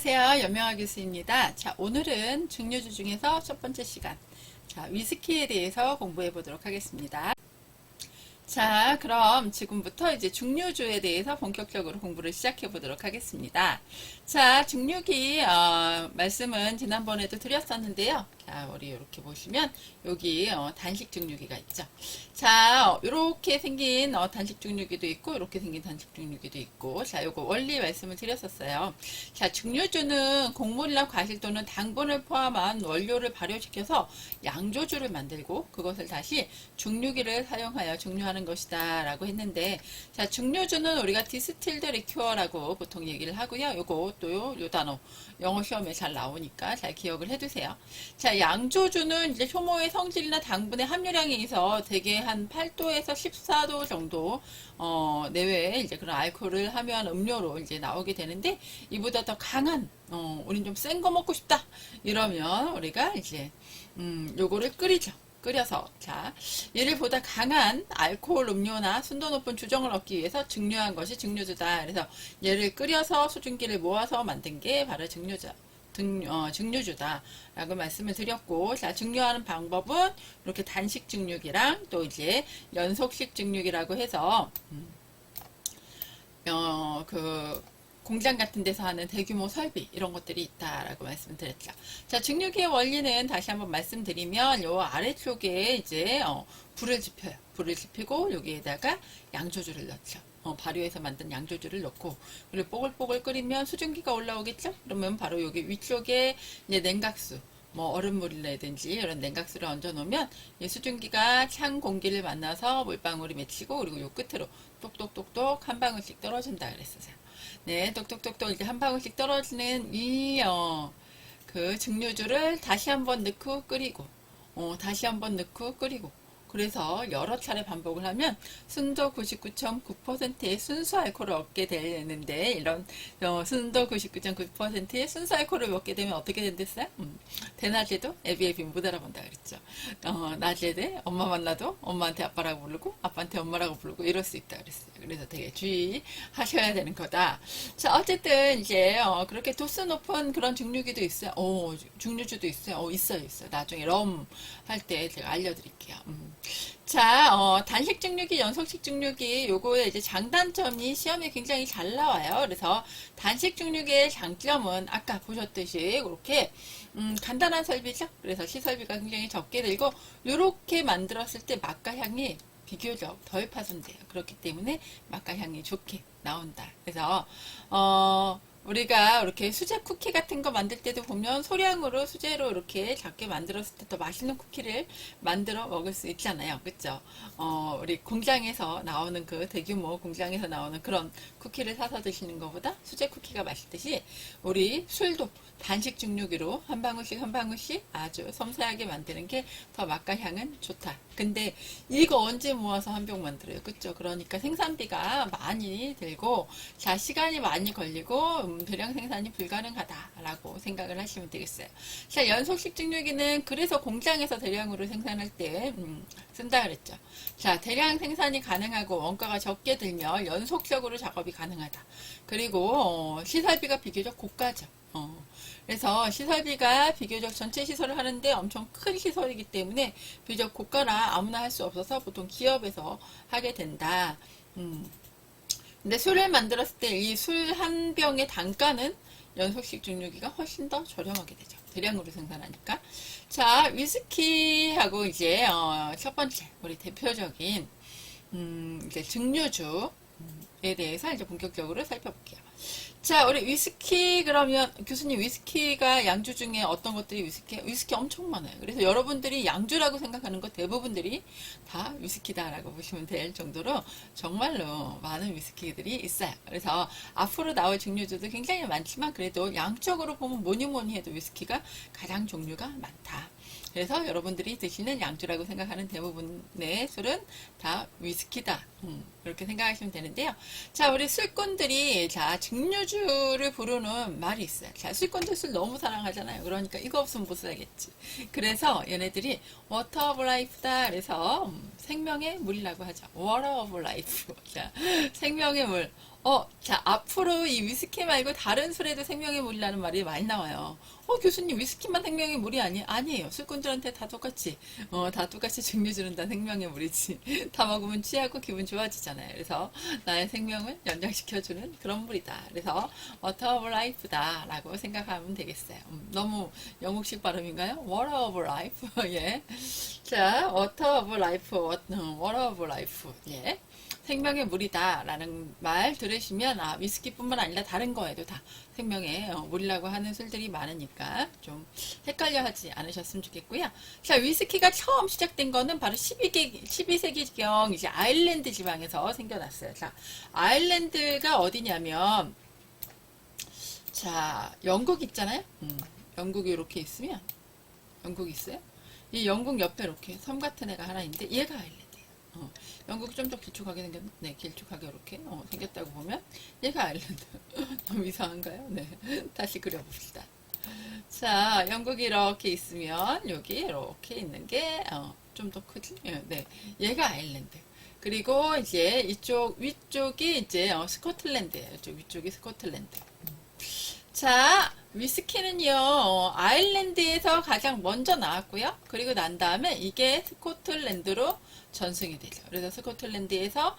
안녕하세요. 연명아 교수입니다. 자, 오늘은 증류주 중에서 첫 번째 시간. 자, 위스키에 대해서 공부해 보도록 하겠습니다. 자, 그럼 지금부터 이제 증류주에 대해서 본격적으로 공부를 시작해 보도록 하겠습니다. 자, 증류기, 말씀은 지난번에도 드렸었는데요. 자, 우리 이렇게 보시면 여기 단식 증류기가 있죠. 자, 이렇게 생긴 단식 증류기도 있고 이렇게 생긴 단식 증류기도 있고, 자, 요거 원리 말씀을 드렸었어요. 자, 증류주는 곡물이나 과실 또는 당분을 포함한 원료를 발효시켜서 양조주를 만들고 그것을 다시 증류기를 사용하여 증류하는 것이다 라고 했는데, 자, 증류주는 우리가 디스틸드 리큐어라고 보통 얘기를 하고요. 요거 또 요 단어 영어 시험에 잘 나오니까 잘 기억을 해두세요. 자, 양조주는 이제 효모의 성질이나 당분의 함유량에 있어 대개 한 8도에서 14도 정도 내외에 이제 그런 알코올을 함유한 음료로 이제 나오게 되는데, 이보다 더 강한 우린 좀 센 거 먹고 싶다 이러면 우리가 이제 요거를 끓이죠. 끓여서, 자, 얘를 보다 강한 알코올 음료나 순도 높은 주정을 얻기 위해서 증류한 것이 증류주다. 그래서 얘를 끓여서 수증기를 모아서 만든 게 바로 증류주다 라고 말씀을 드렸고, 자, 증류하는 방법은 이렇게 단식 증류기랑 또 이제 연속식 증류기라고 해서 공장 같은 데서 하는 대규모 설비 이런 것들이 있다라고 말씀드렸죠. 자, 증류기의 원리는 다시 한번 말씀드리면 요 아래쪽에 이제 불을 지펴요. 불을 지피고 여기에다가 양조주를 넣죠. 발효해서 만든 양조주를 넣고, 그리고 뽀글뽀글 끓이면 수증기가 올라오겠죠? 그러면 바로 여기 위쪽에 이제 냉각수, 뭐 얼음물이라든지 이런 냉각수를 얹어 놓으면 이 수증기가 찬 공기를 만나서 물방울이 맺히고, 그리고 요 끝으로 똑똑똑똑 한 방울씩 떨어진다 그랬어요. 네, 똑똑똑똑 이제 한 방울씩 떨어지는 그 증류주를 다시 한번 넣고 끓이고, 다시 한번 넣고 끓이고, 그래서 여러 차례 반복을 하면 순도 99.9%의 순수 알코올을 얻게 되는데, 이런 순도 99.9%의 순수 알코올을 얻게 되면 어떻게 된댔어요? 대낮에도 애비애비 못 알아본다 그랬죠. 낮에도 엄마 만나도 엄마한테 아빠라고 부르고 아빠한테 엄마라고 부르고 이럴 수 있다 그랬어요. 그래서 되게 주의하셔야 되는 거다. 자, 어쨌든 이제 그렇게 도수 높은 그런 증류기도 있어요. 증류주도 있어요. 있어요. 나중에 럼 할 때 제가 알려드릴게요. 자, 단식 증류기, 연속식 증류기, 요거의 이제 장단점이 시험에 굉장히 잘 나와요. 그래서 단식 증류기의 장점은 아까 보셨듯이 이렇게 간단한 설비죠. 그래서 시설비가 굉장히 적게 들고, 요렇게 만들었을 때 맛과 향이 비교적 덜 파손돼요. 그렇기 때문에 맛과 향이 좋게 나온다. 그래서 우리가 이렇게 수제 쿠키 같은 거 만들 때도 보면 소량으로 수제로 이렇게 작게 만들었을 때 더 맛있는 쿠키를 만들어 먹을 수 있잖아요. 그쵸? 우리 공장에서 나오는 그 대규모 공장에서 나오는 그런 쿠키를 사서 드시는 것보다 수제 쿠키가 맛있듯이, 우리 술도 단식 증류기로 한 방울씩 한 방울씩 아주 섬세하게 만드는 게 더 맛과 향은 좋다. 근데 이거 언제 모아서 한 병 만들어요? 그쵸? 그러니까 생산비가 많이 들고, 자, 시간이 많이 걸리고 대량 생산이 불가능하다라고 생각을 하시면 되겠어요. 자, 연속식 증류기는 그래서 공장에서 대량으로 생산할 때 쓴다 그랬죠. 자, 대량 생산이 가능하고 원가가 적게 들면 연속적으로 작업이 가능하다. 그리고 시설비가 비교적 고가죠. 그래서 시설비가 비교적 전체 시설을 하는데 엄청 큰 시설이기 때문에 비교적 고가라 아무나 할 수 없어서 보통 기업에서 하게 된다. 근데 술을 만들었을 때 이 술 한 병의 단가는 연속식 증류기가 훨씬 더 저렴하게 되죠. 대량으로 생산하니까. 자, 위스키하고 이제 첫 번째 우리 대표적인 이제 증류주에 대해서 이제 본격적으로 살펴볼게요. 자, 우리 위스키, 그러면 교수님, 위스키가 양주 중에 어떤 것들이 위스키 엄청 많아요. 그래서 여러분들이 양주라고 생각하는 것 대부분들이 다 위스키다라고 보시면 될 정도로 정말로 많은 위스키들이 있어요. 그래서 앞으로 나올 증류주도 굉장히 많지만 그래도 양적으로 보면 뭐니 해도 위스키가 가장 종류가 많다. 그래서 여러분들이 드시는 양주라고 생각하는 대부분의 술은 다 위스키다 이렇게 생각하시면 되는데요. 자, 우리 술꾼들이, 자, 증류주를 부르는 말이 있어요. 자, 술꾼들 술 너무 사랑하잖아요. 그러니까 이거 없으면 못 살겠지. 그래서 얘네들이 워터 오브 라이프다. 그래서 생명의 물이라고 하죠. 워터 오브 라이프. 자, 생명의 물. 자, 앞으로 이 위스키 말고 다른 술에도 생명의 물이라는 말이 많이 나와요. 교수님, 위스키만 생명의 물이 아니에요. 술꾼들한테 다 똑같이, 다 똑같이 증류주는 다 생명의 물이지. 다 먹으면 취하고 기분 좋아지잖아요. 그래서 나의 생명을 연장시켜주는 그런 물이다. 그래서 워터 오브 라이프다. 라고 생각하면 되겠어요. 너무 영국식 발음인가요? 워터 오브 라이프. 예. 자, 워터 오브 라이프, 워터 오브 라이프. 예. 생명의 물이다 라는 말 들으시면 위스키뿐만 아니라 다른 거에도 다 생명의 물이라고 하는 술들이 많으니까 좀 헷갈려 하지 않으셨으면 좋겠고요. 자, 위스키가 처음 시작된 거는 바로 12세기경 이제 아일랜드 지방에서 생겨났어요. 자, 아일랜드가 어디냐면, 자, 영국 있잖아요. 영국이 이렇게 있으면, 영국 있어요? 이 영국 옆에 이렇게 섬 같은 애가 하나 있는데 얘가 아일랜드. 영국이 좀 더 길쭉하게 생겼네. 네, 길쭉하게 이렇게 생겼다고 보면 얘가 아일랜드. 너무 이상한가요? 네, 다시 그려봅시다. 자, 영국이 이렇게 있으면 여기 이렇게 있는 게 좀 더 크지? 네, 얘가 아일랜드. 그리고 이제 이쪽 위쪽이 이제 스코틀랜드예요. 이쪽 위쪽이 스코틀랜드. 자, 위스키는요, 아일랜드에서 가장 먼저 나왔고요. 그리고 난 다음에 이게 스코틀랜드로 전승이 되죠. 그래서 스코틀랜드에서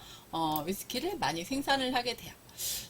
위스키를 많이 생산을 하게 돼요.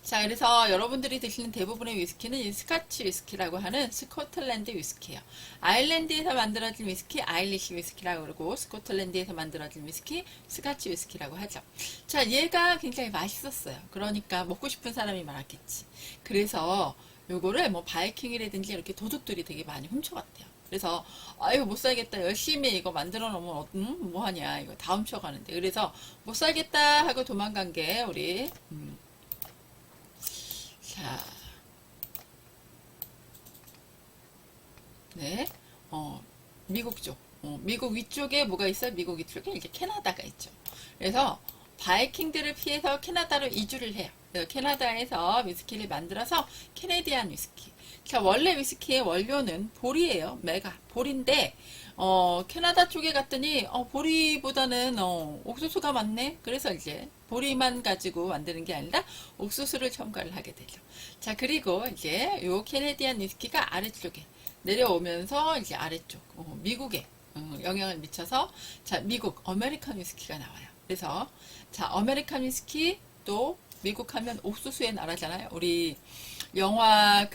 자, 그래서 여러분들이 드시는 대부분의 위스키는 이 스카치 위스키라고 하는 스코틀랜드 위스키예요. 아일랜드에서 만들어진 위스키, 아일리시 위스키라고 그러고, 스코틀랜드에서 만들어진 위스키, 스카치 위스키라고 하죠. 자, 얘가 굉장히 맛있었어요. 그러니까 먹고 싶은 사람이 많았겠지. 그래서 요거를 뭐 바이킹이라든지 이렇게 도둑들이 되게 많이 훔쳐갔대요. 그래서 이거 못 살겠다, 열심히 이거 만들어 놓으면 뭐 하냐, 이거 다 훔쳐가는데. 그래서 못 살겠다 하고 도망간 게 우리 자, 네, 미국 쪽, 미국 위쪽에 뭐가 있어요? 미국 위쪽에 이제 캐나다가 있죠. 그래서 바이킹들을 피해서 캐나다로 이주를 해요. 캐나다에서 위스키를 만들어서 캐네디안 위스키. 자, 원래 위스키의 원료는 보리예요. 메가 보리인데 캐나다 쪽에 갔더니 보리보다는 옥수수가 많네. 그래서 이제 보리만 가지고 만드는 게 아니라 옥수수를 첨가를 하게 되죠. 자, 그리고 이제 요 캐네디안 위스키가 아래쪽에 내려오면서 이제 아래쪽 미국에 영향을 미쳐서 자, 미국 어메리칸 위스키가 나와요. 그래서 자, 아메리칸 위스키 또 미국 하면 옥수수의 나라잖아요. 우리 영화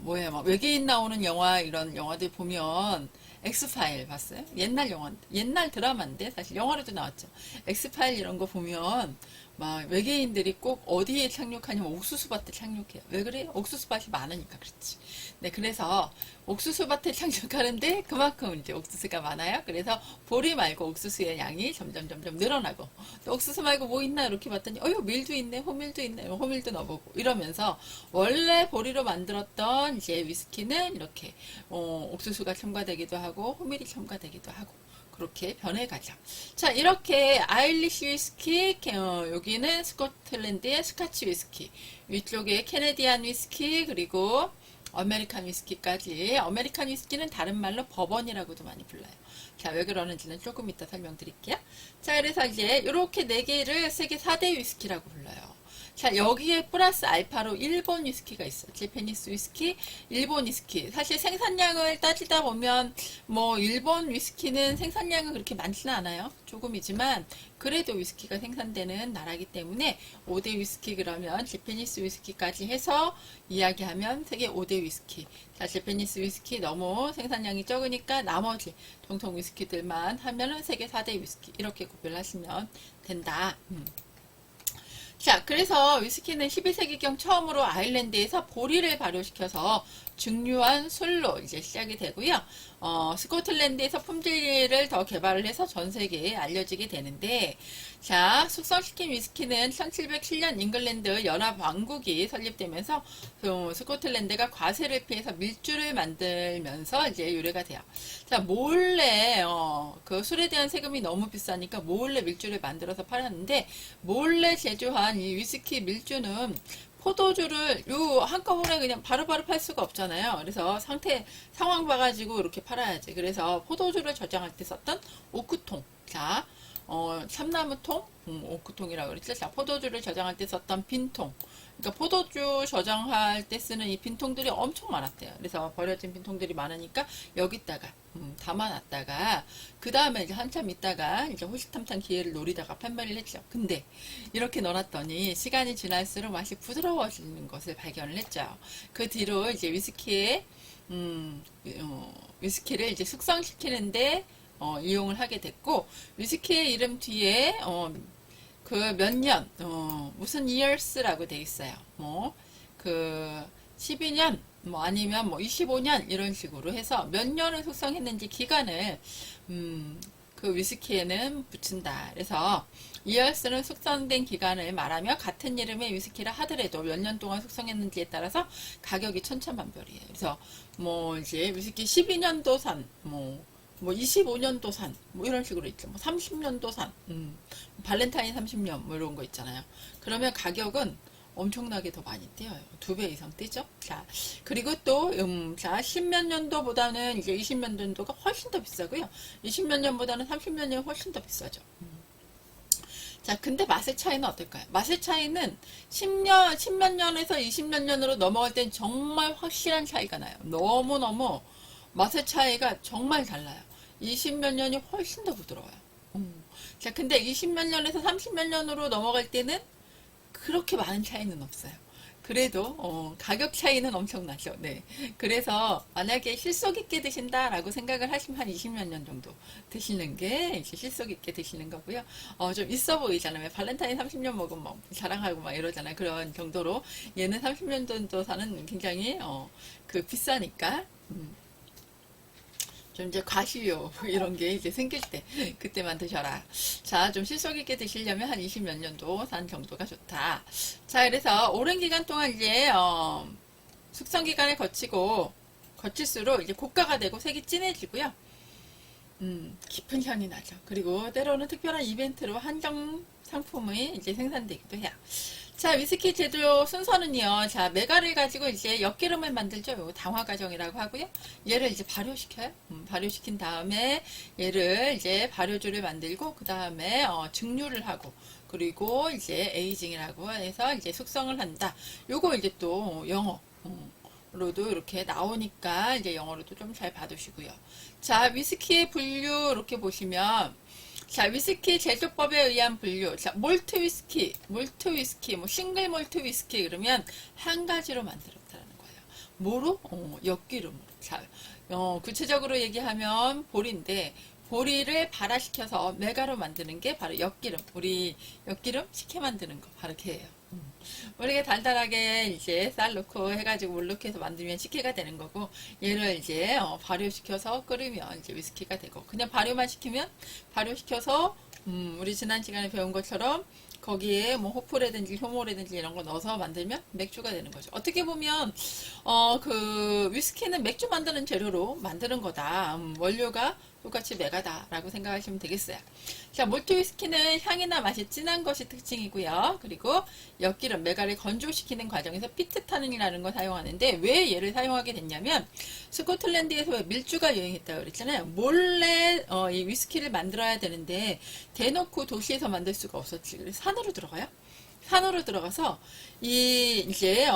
뭐야, 막 외계인 나오는 영화 이런 영화들 보면 엑스파일 봤어요? 옛날 영화, 옛날 드라마인데 사실 영화로도 나왔죠. 엑스파일 이런 거 보면 막 외계인들이 꼭 어디에 착륙하냐면 옥수수밭에 착륙해요. 왜 그래요? 옥수수밭이 많으니까 그렇지. 네, 그래서 옥수수밭에 착륙하는데 그만큼 이제 옥수수가 많아요. 그래서 보리 말고 옥수수의 양이 점점 늘어나고, 또 옥수수 말고 뭐 있나 이렇게 봤더니 밀도 있네, 호밀도 있네, 호밀도 넣어보고 이러면서 원래 보리로 만들었던 이제 위스키는 이렇게 옥수수가 첨가되기도 하고 호밀이 첨가되기도 하고 그렇게 변해가죠. 자, 이렇게 아일리시 위스키, 여기는 스코틀랜드의 스카치 위스키, 위쪽에 캐네디안 위스키, 그리고 아메리칸 위스키까지. 아메리칸 위스키는 다른 말로 버번이라고도 많이 불러요. 자, 왜 그러는지는 조금 이따 설명드릴게요. 자, 그래서 이제 이렇게 네 개를 세계 4대 위스키라고 불러요. 자, 여기에 플러스 알파로 일본 위스키가 있어요. 제페니스 위스키, 일본 위스키. 사실 생산량을 따지다 보면 뭐 일본 위스키는 생산량은 그렇게 많지는 않아요. 조금이지만 그래도 위스키가 생산되는 나라이기 때문에 5대 위스키, 그러면 제페니스 위스키까지 해서 이야기하면 세계 5대 위스키. 자, 제페니스 위스키 너무 생산량이 적으니까 나머지 정통 위스키들만 하면은 세계 4대 위스키, 이렇게 구별하시면 된다. 자, 그래서 위스키는 12세기경 처음으로 아일랜드에서 보리를 발효시켜서 증류한 술로 이제 시작이 되고요. 스코틀랜드에서 품질을 더 개발을 해서 전 세계에 알려지게 되는데, 자, 숙성시킨 위스키는 1707년 잉글랜드 연합왕국이 설립되면서 스코틀랜드가 과세를 피해서 밀주를 만들면서 이제 유래가 돼요. 자, 몰래 그 술에 대한 세금이 너무 비싸니까 몰래 밀주를 만들어서 팔았는데, 몰래 제조한 이 위스키 밀주는 포도주를 요 한꺼번에 그냥 바로바로 팔 수가 없잖아요. 그래서 상황 봐가지고 이렇게 팔아야지. 그래서 포도주를 저장할 때 썼던 오크통. 자, 참나무통, 오크통이라고 그랬죠. 자, 포도주를 저장할 때 썼던 빈통. 그러니까 포도주 저장할 때 쓰는 이 빈통들이 엄청 많았대요. 그래서 버려진 빈통들이 많으니까 여기다가 담아놨다가 그 다음에 이제 한참 있다가 이제 호시탐탐 기회를 노리다가 판매를 했죠. 근데 이렇게 넣어놨더니 시간이 지날수록 맛이 부드러워지는 것을 발견을 했죠. 그 뒤로 이제 위스키를 이제 숙성시키는데 이용을 하게 됐고, 위스키의 이름 뒤에 그 몇 년, 무슨 years라고 돼 있어요. 그 12년, 아니면 25년 이런 식으로 해서 몇 년을 숙성했는지 기간을 그 위스키에는 붙인다. 그래서 years는 숙성된 기간을 말하며 같은 이름의 위스키라 하더라도 몇 년 동안 숙성했는지에 따라서 가격이 천차만별이에요. 그래서 이제 위스키 12년도산, 25년도산, 이런 식으로 있죠. 30년도산, 발렌타인 30년, 이런 거 있잖아요. 그러면 가격은 엄청나게 더 많이 뛰어요. 2배 이상 뛰죠? 자, 그리고 또, 자, 10몇 년도보다는 이제 20몇 년도가 훨씬 더 비싸고요. 20몇 년보다는 30몇 년이 훨씬 더 비싸죠. 자, 근데 맛의 차이는 어떨까요? 맛의 차이는 10몇 년에서 20몇 년으로 넘어갈 땐 정말 확실한 차이가 나요. 너무너무 맛의 차이가 정말 달라요. 20몇 년이 훨씬 더 부드러워요. 자, 근데 20몇 년에서 30몇 년으로 넘어갈 때는 그렇게 많은 차이는 없어요. 그래도 가격 차이는 엄청나죠. 네. 그래서 만약에 실속 있게 드신다라고 생각을 하시면 한 20몇 년 정도 드시는 게 이제 실속 있게 드시는 거고요. 좀 있어 보이잖아요. 발렌타인 30년 먹으면 막 자랑하고 막 이러잖아요. 그런 정도로 얘는 30년 정도 사는 굉장히 그 비싸니까. 좀 이제 과시료 이런 게 이제 생길 때 그때만 드셔라. 자, 좀 실속 있게 드시려면 한 20몇 년도 산 정도가 좋다. 자, 그래서 오랜 기간 동안 이제 숙성 기간을 거칠수록 이제 고가가 되고 색이 진해지고요. 깊은 향이 나죠. 그리고 때로는 특별한 이벤트로 한정 상품이 이제 생산되기도 해요. 자, 위스키 제조 순서는요. 자, 메가를 가지고 이제 엿기름을 만들죠. 요 당화 과정이라고 하고요. 얘를 이제 발효시켜요. 발효시킨 다음에 얘를 이제 발효주를 만들고 그 다음에 증류를 하고 그리고 이제 에이징이라고 해서 이제 숙성을 한다. 요거 이제 또 영어 로도 이렇게 나오니까 이제 영어로도 좀 잘 봐두시고요. 자, 위스키의 분류 이렇게 보시면 자, 위스키 제조법에 의한 분류. 자, 몰트 위스키, 싱글 몰트 위스키 그러면 한 가지로 만들었다는 거예요. 뭐로? 엿기름으로. 자, 구체적으로 얘기하면 보리인데 보리를 발화시켜서 메가로 만드는 게 바로 엿기름. 우리 엿기름 식혜 만드는 거 바로 걔예요. 우리가 달달하게 이제 쌀 넣고 해가지고 물 넣고 해서 만들면 식혜가 되는 거고 얘를 이제 발효시켜서 끓이면 이제 위스키가 되고 그냥 발효만 시키면 발효시켜서 우리 지난 시간에 배운 것처럼 거기에 호프라든지 효모라든지 이런 거 넣어서 만들면 맥주가 되는 거죠. 어떻게 보면 그 위스키는 맥주 만드는 재료로 만드는 거다. 원료가 똑같이 메가다라고 생각하시면 되겠어요. 자, 몰트 위스키는 향이나 맛이 진한 것이 특징이고요. 그리고 엿기름, 메가를 건조시키는 과정에서 피트타닌이라는 걸 사용하는데 왜 얘를 사용하게 됐냐면 스코틀랜드에서 왜 밀주가 유행했다고 그랬잖아요. 몰래 이 위스키를 만들어야 되는데 대놓고 도시에서 만들 수가 없었지. 그래서 산으로 들어가요. 산으로 들어가서 이제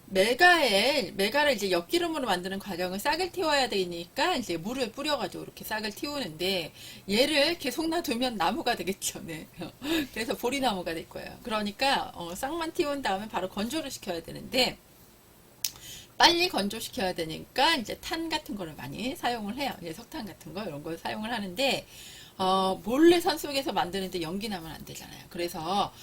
메가를 이제 엿기름으로 만드는 과정을 싹을 틔워야 되니까 이제 물을 뿌려가지고 이렇게 싹을 틔우는데 얘를 계속 놔두면 나무가 되겠죠. 네. 그래서 보리나무가 될 거예요. 그러니까 싹만 틔운 다음에 바로 건조를 시켜야 되는데 빨리 건조시켜야 되니까 이제 탄 같은 거를 많이 사용을 해요. 석탄 같은 거 이런 걸 사용을 하는데 몰래 산속에서 만드는데 연기 나면 안 되잖아요. 그래서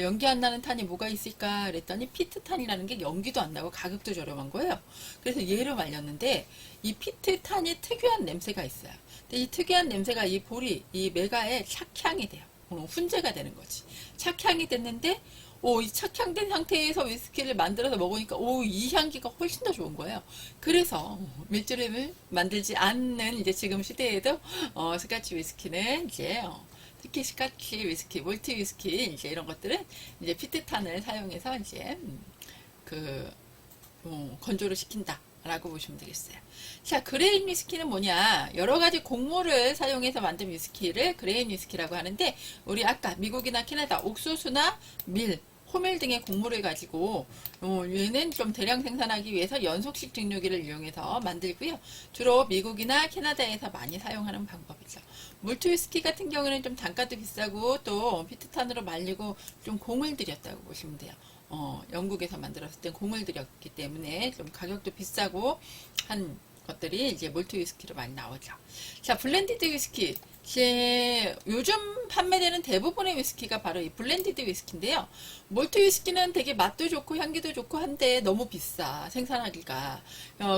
연기 안 나는 탄이 뭐가 있을까 그랬더니 피트탄이라는 게 연기도 안 나고 가격도 저렴한 거예요. 그래서 얘를 말렸는데 이 피트탄이 특유한 냄새가 있어요. 근데 이 특이한 냄새가 이 보리, 이 메가에 착향이 돼요. 훈제가 되는 거지. 착향이 됐는데 이 착향된 상태에서 위스키를 만들어서 먹으니까 이 향기가 훨씬 더 좋은 거예요. 그래서 밀주름을 만들지 않는 이제 지금 시대에도 스카치 위스키는 이제 특히 스카치 위스키, 몰트 위스키 이제 이런 것들은 이제 피트탄을 사용해서 이제 건조를 시킨다. 라고 보시면 되겠어요. 자, 그레인 위스키는 뭐냐? 여러 가지 곡물을 사용해서 만든 위스키를 그레인 위스키라고 하는데, 우리 아까 미국이나 캐나다 옥수수나 밀, 호밀 등의 곡물을 가지고 얘는 좀 대량 생산하기 위해서 연속식 증류기를 이용해서 만들고요. 주로 미국이나 캐나다에서 많이 사용하는 방법이죠. 몰트 위스키 같은 경우는 좀 단가도 비싸고 또 피트탄으로 말리고 좀 공을 들였다고 보시면 돼요. 영국에서 만들었을 때 공을 들였기 때문에 좀 가격도 비싸고 한 것들이 이제 몰트 위스키로 많이 나오죠. 자, 블렌디드 위스키. 요즘 판매되는 대부분의 위스키가 바로 이 블렌디드 위스키인데요. 몰트 위스키는 되게 맛도 좋고 향기도 좋고 한데 너무 비싸, 생산하기가.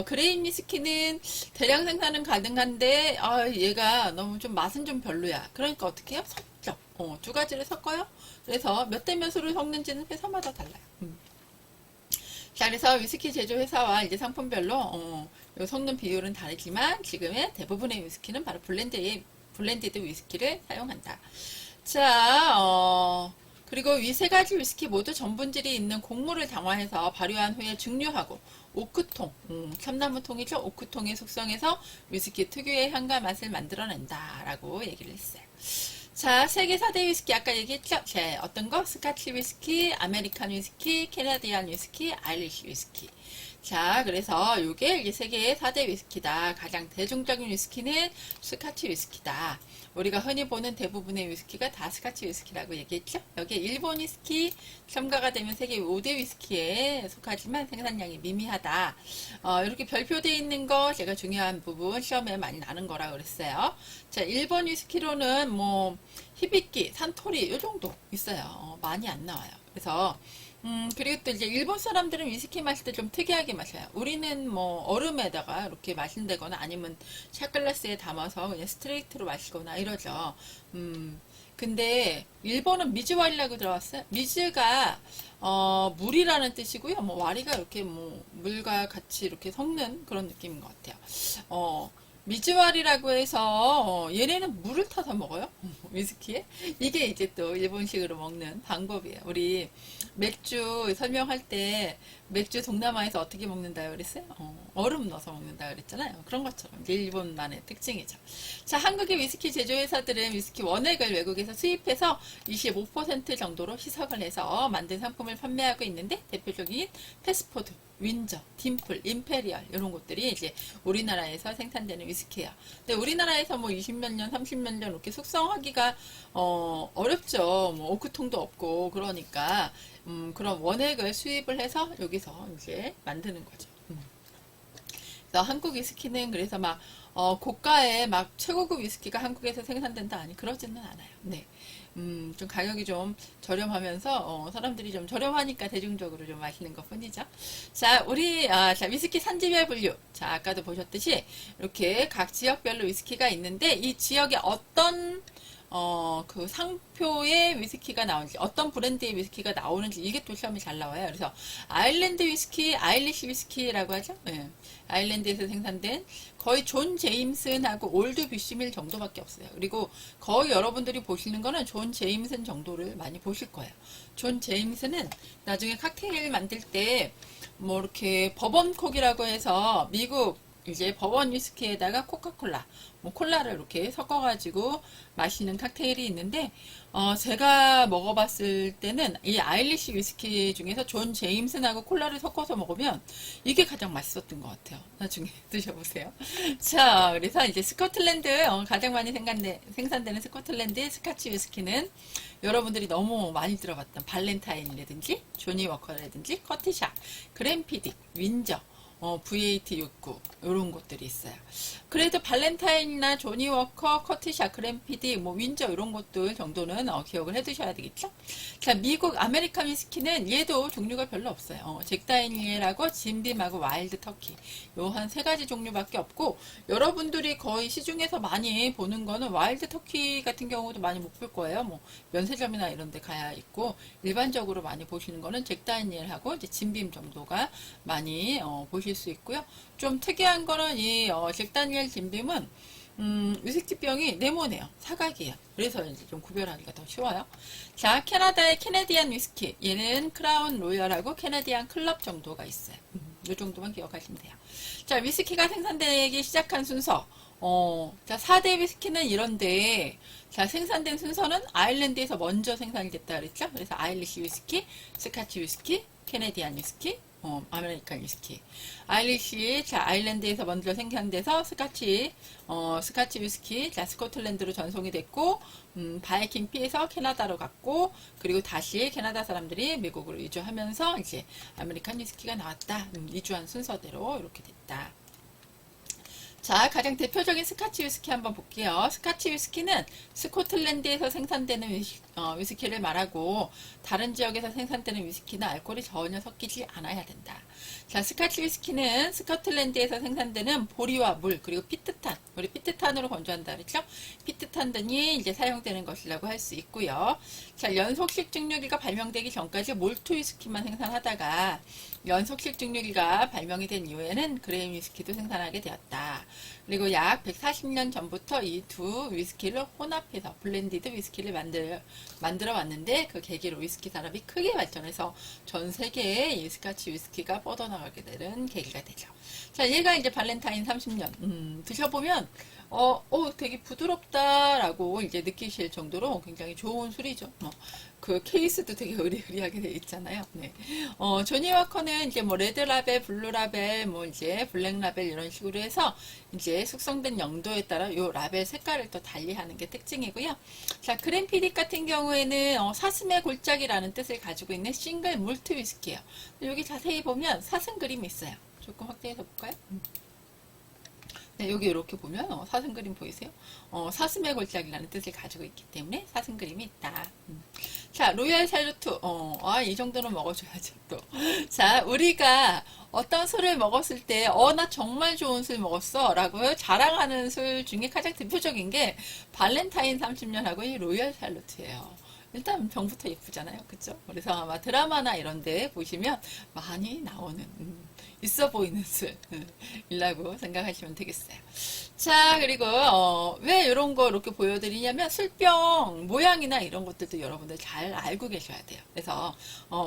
그레인 위스키는 대량 생산은 가능한데 얘가 너무 좀 맛은 좀 별로야. 그러니까 어떻게 해요? 섞죠. 두 가지를 섞어요. 그래서 몇 대 몇으로 섞는지는 회사마다 달라요. 자, 그래서 위스키 제조 회사와 이제 상품별로 요 섞는 비율은 다르지만 지금의 대부분의 위스키는 바로 블렌디드 위스키를 사용한다. 자, 그리고 이 세 가지 위스키 모두 전분질이 있는 곡물을 당화해서 발효한 후에 증류하고 오크통, 참나무통이죠. 오크통에 숙성해서 위스키 특유의 향과 맛을 만들어낸다라고 얘기를 했어요. 자, 세계 4대 위스키 아까 얘기했죠? 자, 어떤 거? 스카치 위스키, 아메리칸 위스키, 캐나디안 위스키, 아일리시 위스키. 자, 그래서 요게 이제 세계의 4대 위스키다. 가장 대중적인 위스키는 스카치 위스키다. 우리가 흔히 보는 대부분의 위스키가 다 스카치 위스키라고 얘기했죠? 여기에 일본 위스키 첨가가 되면 세계 5대 위스키에 속하지만 생산량이 미미하다. 이렇게 별표되어 있는 거 제가 중요한 부분 시험에 많이 나는 거라 그랬어요. 자, 일본 위스키로는 뭐 히비키, 산토리 요 정도 있어요. 많이 안 나와요. 그래서 그리고 또 이제 일본 사람들은 위스키 마실 때 좀 특이하게 마셔요. 우리는 뭐 얼음에다가 이렇게 마신다거나 아니면 샷글라스에 담아서 그냥 스트레이트로 마시거나 이러죠. 근데 일본은 미즈와리라고 들어왔어요. 미즈가 물이라는 뜻이고요. 뭐 와리가 이렇게 뭐 물과 같이 이렇게 섞는 그런 느낌인 것 같아요. 미즈와리라고 해서 얘네는 물을 타서 먹어요. 위스키에. 이게 이제 또 일본식으로 먹는 방법이에요. 우리 맥주 설명할 때 맥주 동남아에서 어떻게 먹는다 그랬어요? 얼음 넣어서 먹는다 그랬잖아요. 그런 것처럼 이제 일본만의 특징이죠. 자, 한국의 위스키 제조회사들은 위스키 원액을 외국에서 수입해서 25% 정도로 희석을 해서 만든 상품을 판매하고 있는데 대표적인 패스포드, 윈저, 딤플, 임페리얼 이런 것들이 이제 우리나라에서 생산되는 위스키예요. 근데 우리나라에서 뭐 20몇 년, 30몇 년 이렇게 숙성하기가 어렵죠. 뭐 오크통도 없고 그러니까 그런 원액을 수입을 해서 여기서 이제 만드는 거죠. 그래서 한국 위스키는 그래서 막 고가의 막 최고급 위스키가 한국에서 생산된다 아니 그러지는 않아요. 네. 좀 가격이 좀 저렴하면서 사람들이 좀 저렴하니까 대중적으로 좀 마시는 것 뿐이죠. 자, 자, 위스키 산지별 분류. 자, 아까도 보셨듯이 이렇게 각 지역별로 위스키가 있는데 이 지역에 어떤 그 상표의 위스키가 나오는지, 어떤 브랜드의 위스키가 나오는지, 이게 또 시험이 잘 나와요. 그래서, 아일랜드 위스키, 아일리시 위스키라고 하죠. 네. 아일랜드에서 생산된 거의 존 제임슨하고 올드 뷰시밀 정도밖에 없어요. 그리고 거의 여러분들이 보시는 거는 존 제임슨 정도를 많이 보실 거예요. 존 제임슨은 나중에 칵테일 만들 때, 뭐, 이렇게 버번콕이라고 해서 미국 이제 버번 위스키에다가 코카콜라, 뭐 콜라를 이렇게 섞어가지고 마시는 칵테일이 있는데, 제가 먹어봤을 때는 이 아일리시 위스키 중에서 존 제임슨하고 콜라를 섞어서 먹으면 이게 가장 맛있었던 것 같아요. 나중에 드셔보세요. 자, 그래서 이제 스코틀랜드, 가장 많이 생산되는 스코틀랜드의 스카치 위스키는 여러분들이 너무 많이 들어봤던 발렌타인이라든지, 조니 워커라든지, 커티샷, 그랜피딕, 윈저, V8 69 이런 것들이 있어요. 그래도 발렌타인이나 조니워커, 커티샤, 그랜피디, 뭐 윈저 이런 것들 정도는 기억을 해두셔야 되겠죠. 자, 미국 아메리칸 위스키는 얘도 종류가 별로 없어요. 잭 다니엘하고 진빔하고 와일드 터키 요 한 세 가지 종류밖에 없고, 여러분들이 거의 시중에서 많이 보는 거는 와일드 터키 같은 경우도 많이 못 볼 거예요. 뭐 면세점이나 이런 데 가야 있고, 일반적으로 많이 보시는 거는 잭 다니엘하고 이제 진빔 정도가 많이 보실 수 있고요. 좀 특이한 거는 이 잭 다니엘 진빔은 위스키병이 네모네요. 사각이에요. 그래서 이제 좀 구별하기가 더 쉬워요. 자, 캐나다의 캐네디안 위스키. 얘는 크라운 로열하고 캐네디안 클럽 정도가 있어요. 이 정도만 기억하시면 돼요. 자, 위스키가 생산되기 시작한 순서. 자, 4대 위스키는 이런데, 자, 생산된 순서는 아일랜드에서 먼저 생산이 됐다 그랬죠? 그래서 아일리시 위스키, 스카치 위스키, 캐네디안 위스키, 아메리칸 위스키. 아일리시, 자, 아일랜드에서 먼저 생산돼서 스카치 위스키, 자, 스코틀랜드로 전송이 됐고, 바이킹 피해서 캐나다로 갔고, 그리고 다시 캐나다 사람들이 미국으로 이주하면서 이제 아메리칸 위스키가 나왔다. 이주한 순서대로 이렇게 됐다. 자, 가장 대표적인 스카치 위스키 한번 볼게요. 스카치 위스키는 스코틀랜드에서 생산되는 위스키를 말하고, 다른 지역에서 생산되는 위스키는 알코올이 전혀 섞이지 않아야 된다. 자, 스카치 위스키는 스코틀랜드에서 생산되는 보리와 물, 그리고 피트탄, 우리 피트탄으로 건조한다 그랬죠? 피트탄 등이 이제 사용되는 것이라고 할 수 있고요. 자, 연속식 증류기가 발명되기 전까지 몰트 위스키만 생산하다가 연속식 증류기가 발명이 된 이후에는 그레인 위스키도 생산하게 되었다. 그리고 약 140년 전부터 이 두 위스키를 혼합해서 블렌디드 위스키를 만들어 왔는데, 그 계기로 위스키 산업이 크게 발전해서 전 세계에 이 스카치 위스키가 뻗어나가게 되는 계기가 되죠. 자, 얘가 이제 발렌타인 30년 드셔보면 되게 부드럽다라고 이제 느끼실 정도로 굉장히 좋은 술이죠. 그 케이스도 되게 의리의리하게 되어 있잖아요. 네. 조니워커는 이제 뭐 레드 라벨, 블루 라벨, 뭐 이제 블랙 라벨 이런 식으로 해서 이제 숙성된 영도에 따라 요 라벨 색깔을 또 달리하는 게 특징이고요. 자, 그랜피딕 같은 경우에는 사슴의 골짜기라는 뜻을 가지고 있는 싱글 몰트 위스키예요. 여기 자세히 보면 사슴 그림이 있어요. 조금 확대해서 볼까요? 네, 여기 이렇게 보면 사슴 그림 보이세요? 사슴의 골짜기라는 뜻을 가지고 있기 때문에 사슴 그림이 있다. 자, 로얄 샬루트. 이 정도는 먹어줘야죠, 또. 자, 우리가 어떤 술을 먹었을 때, 나 정말 좋은 술 먹었어. 라고 자랑하는 술 중에 가장 대표적인 게 발렌타인 30년하고 이 로얄 샬루트예요. 일단 병부터 예쁘잖아요. 그쵸? 그래서 아마 드라마나 이런 데 보시면 많이 나오는, 있어 보이는 술이라고 생각하시면 되겠어요. 자, 그리고 왜 이런 거 이렇게 보여드리냐면 술병 모양이나 이런 것들도 여러분들 잘 알고 계셔야 돼요. 그래서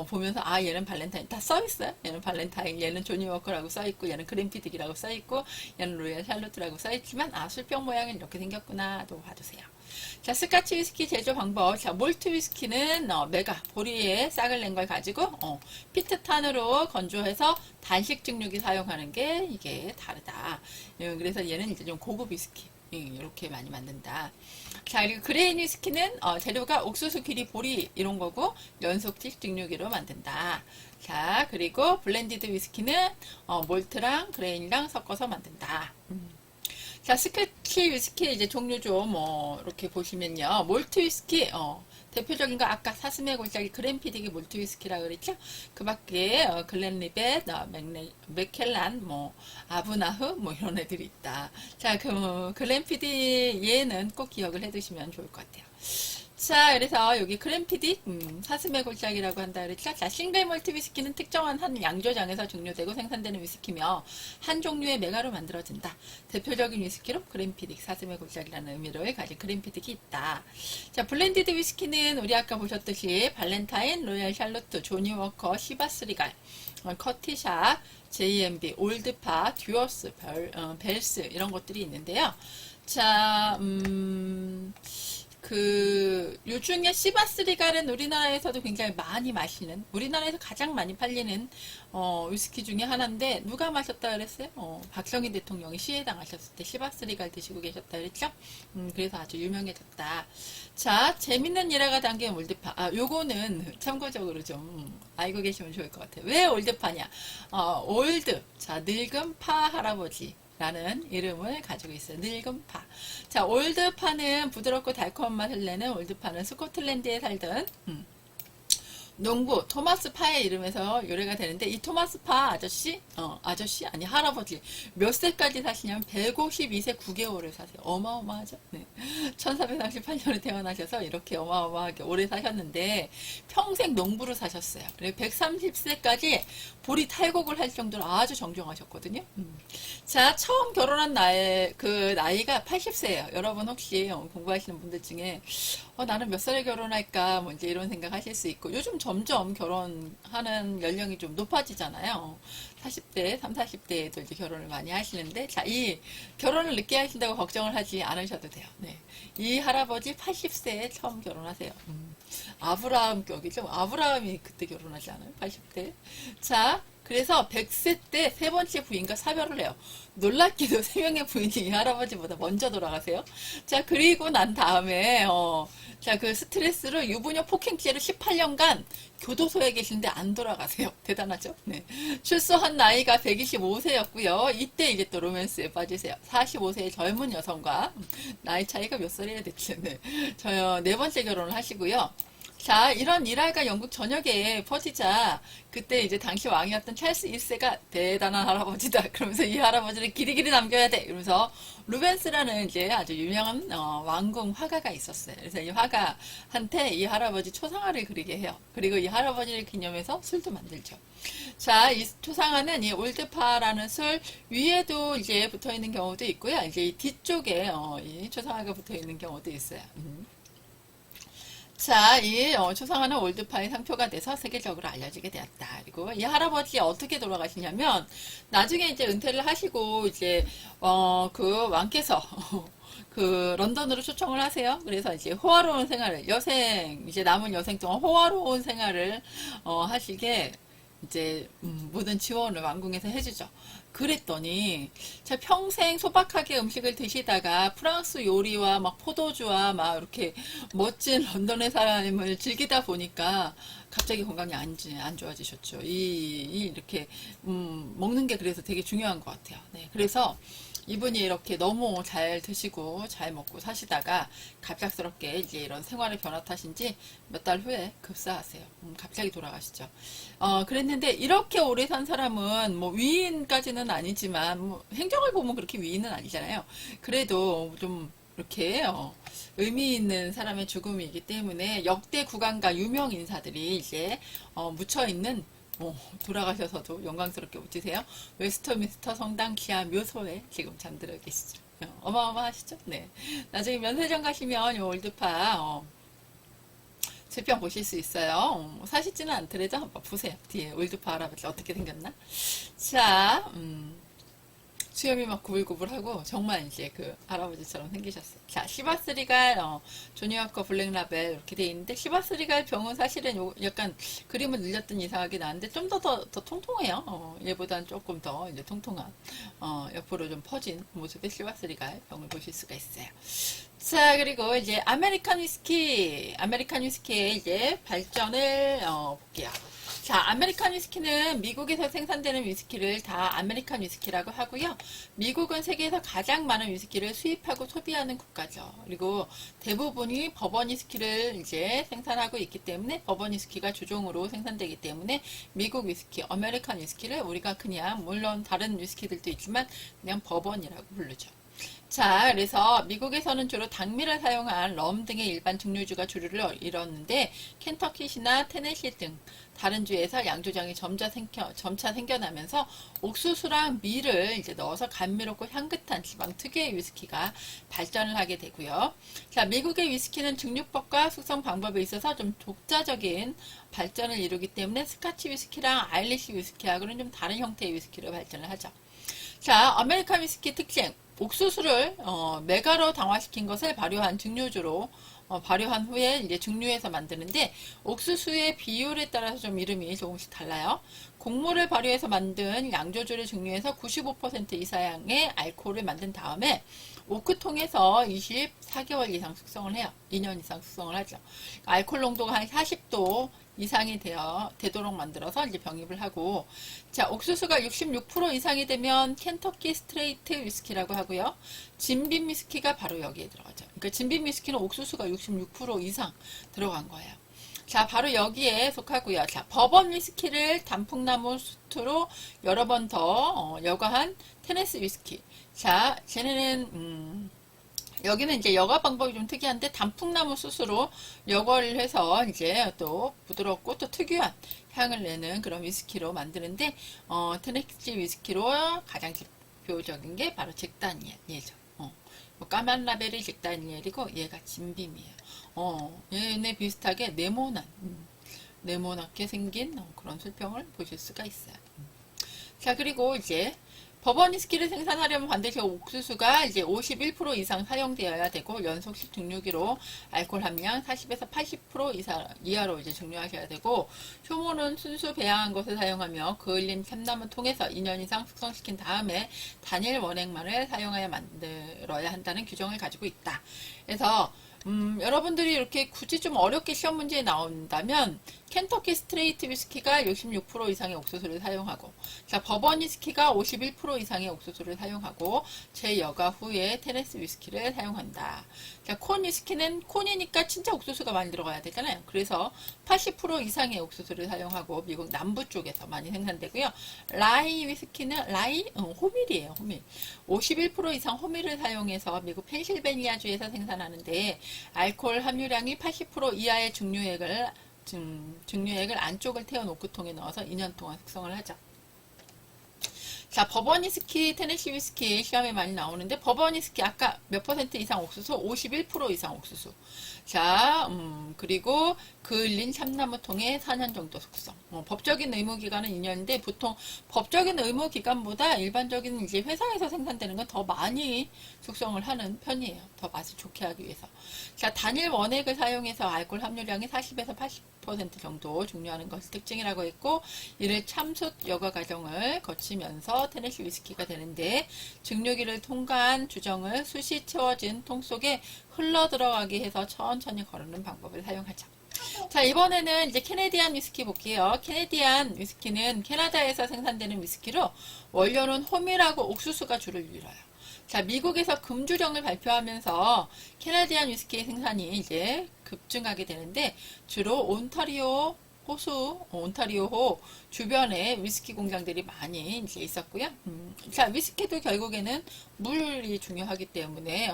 보면서 얘는 발렌타인 다 써있어요. 얘는 발렌타인, 얘는 조니워커라고 써있고, 얘는 그랜피딕이라고 써있고, 얘는 로얄 샬루트라고 써있지만 술병 모양은 이렇게 생겼구나 또 봐주세요. 자, 스카치 위스키 제조 방법. 자, 몰트 위스키는 메가 보리에 싹을 낸 걸 가지고 피트탄으로 건조해서 단식 증류기 사용하는 게 이게 다르다. 그래서 얘는 이제 좀 고급 위스키 이렇게 많이 만든다. 자, 그리고 그레인 위스키는 재료가 옥수수, 기리, 보리 이런 거고 연속식 증류기로 만든다. 자, 그리고 블렌디드 위스키는 몰트랑 그레인이랑 섞어서 만든다. 자, 스카치 위스키 이제 종류 좀 이렇게 보시면요. 몰트 위스키 대표적인 거 아까 사슴의 골짜기 그랜피딕이 몰트 위스키라고 그랬죠. 그 밖에 글렌리벳, 맥켈란, 아브나흐 이런 애들이 있다. 자, 그 글렌피딕 얘는 꼭 기억을 해두시면 좋을 것 같아요. 자, 그래서 여기 그랜피딕 사슴의 골짜기라고 한다 그랬죠. 자, 싱글 몰트 위스키는 특정한 한 양조장에서 증류되고 생산되는 위스키며 한 종류의 메가로 만들어진다. 대표적인 위스키로 그랜피딕 사슴의 골짜기라는 의미를 가진 그랜피딕이 있다. 자, 블렌디드 위스키는 우리 아까 보셨듯이 발렌타인, 로얄 샬루트, 조니워커, 시바스 리갈, 커티샤, JMB, 올드파, 듀어스, 벨스 이런 것들이 있는데요. 자, 요중에 시바스리갈은 우리나라에서도 굉장히 많이 마시는, 우리나라에서 가장 많이 팔리는, 위스키 중에 하나인데, 누가 마셨다 그랬어요? 박정희 대통령이 시해당하셨을 때 시바스리갈 드시고 계셨다 그랬죠? 그래서 아주 유명해졌다. 자, 재밌는 일화가 담긴 올드파. 요거는 참고적으로 좀 알고 계시면 좋을 것 같아요. 왜 올드파냐? 올드. 자, 늙은 파 할아버지. 라는 이름을 가지고 있어요. 늙은 파. 자, 올드파는 부드럽고 달콤한 맛을 내는 올드파는 스코틀랜드에 살던 농부 토마스 파의 이름에서 유래가 되는데, 이 토마스 파 아저씨, 아저씨 아니 할아버지 몇 세까지 사시냐면 152세 9개월을 사세요. 어마어마하죠. 네. 1438년에 태어나셔서 이렇게 어마어마하게 오래 사셨는데 평생 농부로 사셨어요. 그리고 130세까지 보리 탈곡을 할 정도로 아주 정정하셨거든요. 자, 처음 결혼한 나이가 80세예요. 여러분 혹시 공부하시는 분들 중에 나는 몇 살에 결혼할까 뭐 이제 이런 생각 하실 수 있고, 요즘 점점 결혼하는 연령이 좀 높아지잖아요. 40대, 3, 40대에도 이제 결혼을 많이 하시는데, 자, 이 결혼을 늦게 하신다고 걱정을 하지 않으셔도 돼요. 네. 이 할아버지 80세에 처음 결혼하세요. 아브라함 격이죠. 아브라함이 그때 결혼하지 않아요? 80대. 자, 그래서 100세 때 세 번째 부인과 사별을 해요. 놀랍게도 세 명의 부인이 이 할아버지보다 먼저 돌아가세요. 자, 그리고 난 다음에, 자, 그 스트레스로 유부녀 폭행죄로 18년간 교도소에 계신데 안 돌아가세요. 대단하죠? 네. 출소한 나이가 125세였고요. 이때 이제 또 로맨스에 빠지세요. 45세의 젊은 여성과, 나이 차이가 몇 살이야 대체. 네. 네 번째 결혼을 하시고요. 자, 이런 일화가 영국 전역에 퍼지자 그때 이제 당시 왕이었던 찰스 1세가 대단한 할아버지다. 그러면서 이 할아버지를 길이길이 남겨야 돼. 이러면서 루벤스라는 이제 아주 유명한 왕궁 화가가 있었어요. 그래서 이 화가한테 이 할아버지 초상화를 그리게 해요. 그리고 이 할아버지를 기념해서 술도 만들죠. 자, 이 초상화는 이 올드파라는 술 위에도 이제 붙어 있는 경우도 있고요. 이제 이 뒤쪽에 이 초상화가 붙어 있는 경우도 있어요. 자, 이 초상화는 올드파의 상표가 돼서 세계적으로 알려지게 되었다. 그리고 이 할아버지 어떻게 돌아가시냐면 나중에 이제 은퇴를 하시고 이제 그 왕께서 그 런던으로 초청을 하세요. 그래서 이제 호화로운 생활을 이제 남은 여생 동안 호화로운 생활을 하시게 이제 모든 지원을 왕궁에서 해주죠. 그랬더니 자, 평생 소박하게 음식을 드시다가 프랑스 요리와 막 포도주와 막 이렇게 멋진 런던의 삶을 즐기다 보니까 갑자기 건강이 안 좋아지셨죠. 이렇게 먹는 게 그래서 되게 중요한 것 같아요. 네, 그래서 이분이 이렇게 너무 잘 드시고 잘 먹고 사시다가 갑작스럽게 이제 이런 생활의 변화 탓인지 몇 달 후에 급사하세요. 갑자기 돌아가시죠. 그랬는데 이렇게 오래 산 사람은 뭐 위인까지는 아니지만 뭐 행적을 보면 그렇게 위인은 아니잖아요. 그래도 좀 이렇게 의미 있는 사람의 죽음이기 때문에 역대 국왕과 유명 인사들이 이제 묻혀 있는 돌아가셔서도 영광스럽게 웃으세요. 웨스터민스터 성당 지하 묘소에 지금 잠들어 계시죠. 어마어마하시죠? 네. 나중에 면세점 가시면 요 올드파 질병 보실 수 있어요. 사시지는 않더라도 한번 보세요. 뒤에 올드파 할아버지 어떻게 생겼나? 자, 수염이 막 구불구불하고 정말 이제 그 할아버지처럼 생기셨어요. 자, 시바스리갈 조니워커 블랙라벨 이렇게 돼 있는데 시바스리갈 병은 사실은 약간 그림을 늘렸더니 이상하게 나왔는데 좀 더 통통해요. 얘보다는 조금 더 이제 통통한 옆으로 좀 퍼진 모습의 시바스리갈 병을 보실 수가 있어요. 자, 그리고 이제 아메리칸 위스키의 이제 발전을 볼게요. 자, 아메리칸 위스키는 미국에서 생산되는 위스키를 다 아메리칸 위스키라고 하고요. 미국은 세계에서 가장 많은 위스키를 수입하고 소비하는 국가죠. 그리고 대부분이 버번 위스키를 이제 생산하고 있기 때문에 버번 위스키가 주종으로 생산되기 때문에 미국 위스키, 아메리칸 위스키를 우리가 그냥 물론 다른 위스키들도 있지만 그냥 버번이라고 부르죠. 자, 그래서 미국에서는 주로 당미를 사용한 럼 등의 일반 증류주가 주류를 이뤘는데 켄터키시나 테네시 등 다른 주에서 양조장이 점차 생겨나면서 옥수수랑 밀을 이제 넣어서 감미롭고 향긋한 지방 특유의 위스키가 발전을 하게 되고요. 자, 미국의 위스키는 증류법과 숙성 방법에 있어서 좀 독자적인 발전을 이루기 때문에 스카치 위스키랑 아일리시 위스키하고는 좀 다른 형태의 위스키로 발전을 하죠. 자, 아메리칸 위스키 특징. 옥수수를 메가로 당화시킨 것을 발효한 증류주로 발효한 후에 이제 증류해서 만드는데 옥수수의 비율에 따라서 좀 이름이 조금씩 달라요. 곡물을 발효해서 만든 양조주를 증류해서 95% 이상의 알코올을 만든 다음에 오크통에서 24개월 이상 숙성을 해요. 2년 이상 숙성을 하죠. 알코올 농도가 한 40도 이상이 되도록 만들어서 이제 병입을 하고, 자, 옥수수가 66% 이상이 되면 켄터키 스트레이트 위스키라고 하고요. 진빈 위스키가 바로 여기에 들어가죠. 그러니까 진빈 위스키는 옥수수가 66% 이상 들어간 거예요. 자, 바로 여기에 속하고요. 자, 버번 위스키를 단풍나무 수트로 여러 번 더 여과한 테네시 위스키. 자, 쟤네는 여기는 이제 여과 방법이 좀 특이한데 단풍나무 숯으로 여과를 해서 이제 또 부드럽고 또 특유한 향을 내는 그런 위스키로 만드는데 테네시 위스키로 가장 대표적인 게 바로 잭 다니엘이죠. 뭐 까만 라벨이 잭 다니엘이고 얘가 진빔이에요. 얘네 비슷하게 네모나게 생긴 그런 술병을 보실 수가 있어요. 자, 그리고 이제 버번 위스키를 생산하려면 반드시 옥수수가 이제 51% 이상 사용되어야 되고 연속식 증류기로 알코올 함량 40에서 80% 이하로 이제 증류하셔야 되고, 효모는 순수 배양한 것을 사용하며 그을린 참나무 통에서 2년 이상 숙성시킨 다음에 단일 원액만을 사용하여 만들어야 한다는 규정을 가지고 있다. 그래서 여러분들이 이렇게 굳이 좀 어렵게 시험 문제에 나온다면 켄터키 스트레이트 위스키가 66% 이상의 옥수수를 사용하고, 자, 버번 위스키가 51% 이상의 옥수수를 사용하고 재여과 후에 테네시 위스키를 사용한다. 자, 콘 위스키는 콘이니까 진짜 옥수수가 많이 들어가야 되잖아요. 그래서 80% 이상의 옥수수를 사용하고 미국 남부 쪽에서 많이 생산되고요. 라이 위스키는 호밀이에요. 호밀. 51% 이상 호밀을 사용해서 미국 펜실베니아주에서 생산하는데 알코올 함유량이 80% 이하의 증류액을 안쪽을 태운 오크통에 넣어서 2년 동안 숙성을 하죠. 자, 버번 위스키, 테네시 위스키 시험에 많이 나오는데 버번 위스키 아까 몇 퍼센트 이상 옥수수? 51% 이상 옥수수. 자, 그리고 그을린 참나무통에 4년 정도 숙성. 법적인 의무 기간은 2년인데 보통 법적인 의무 기간보다 일반적인 이제 회사에서 생산되는 건 더 많이 숙성을 하는 편이에요. 더 맛을 좋게 하기 위해서. 자, 단일 원액을 사용해서 알코올 함유량이 40에서 80% 정도 증류하는 것이 특징이라고 했고, 이를 참숯 여과 과정을 거치면서 테네시 위스키가 되는데, 증류기를 통과한 주정을 숯이 채워진 통 속에 흘러 들어가게 해서 천천히 거르는 방법을 사용하죠. 자, 이번에는 이제 캐네디안 위스키 볼게요. 캐네디안 위스키는 캐나다에서 생산되는 위스키로 원료는 호밀하고 옥수수가 주를 이뤄요. 자, 미국에서 금주령을 발표하면서 캐나디안 위스키의 생산이 이제 급증하게 되는데, 주로 온타리오호 주변에 위스키 공장들이 많이 이제 있었고요. 자, 위스키도 결국에는 물이 중요하기 때문에